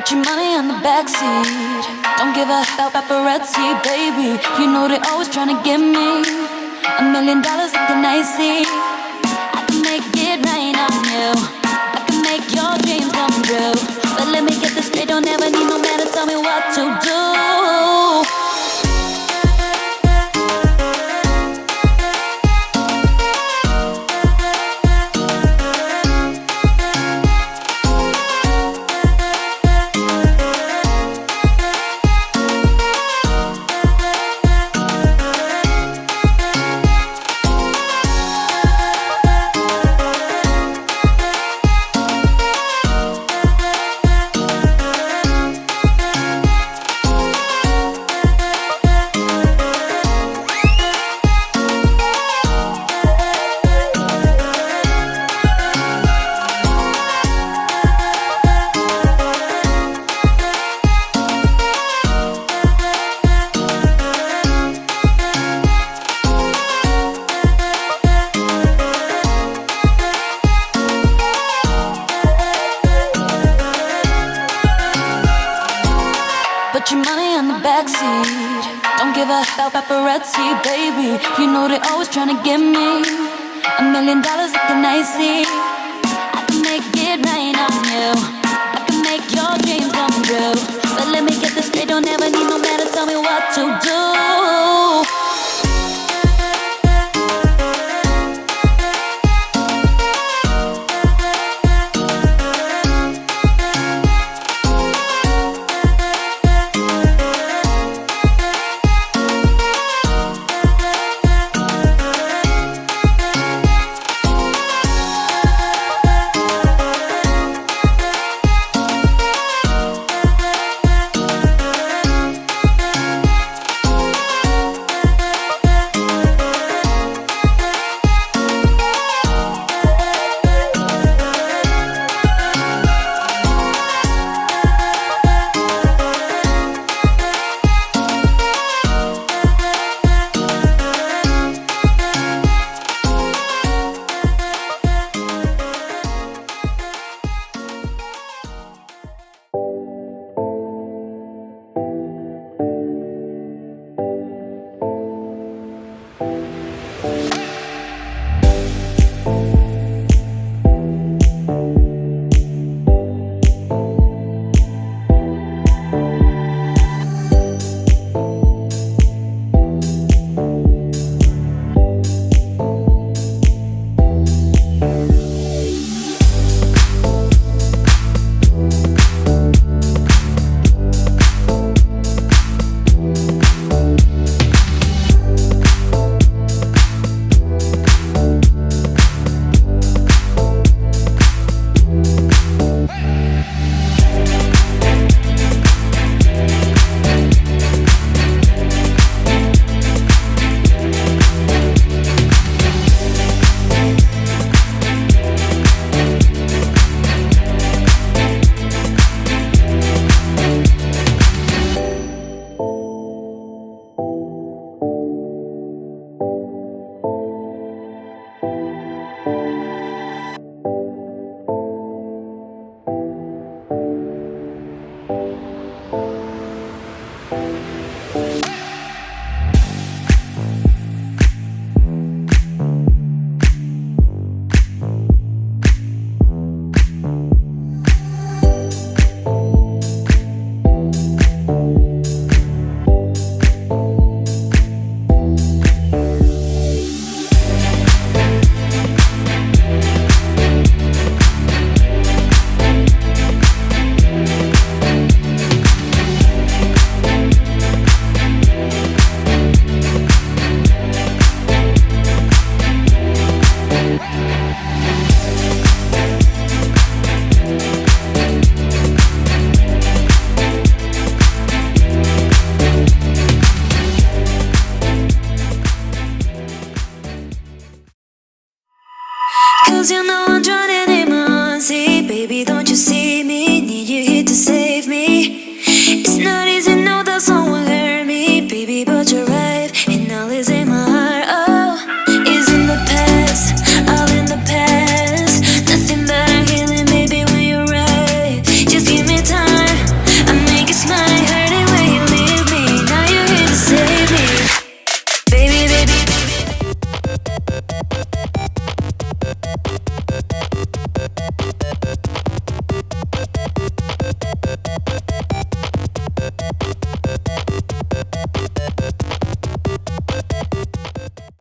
Put your money on the backseat. Don't give a about paparazzi, baby. You know they always tryna get me. $1,000,000 looking icy. I can make it rain on you. I can make your dreams come true. But let me get this straight, don't ever need no man to tell me what to do. Put your money on the backseat. Don't give a about paparazzi, baby. You know they always tryna get me. $1,000,000 looking icy. I can make it rain on you. I can make your dreams come true. But let me get this straight, don't ever need no man to tell me what to do.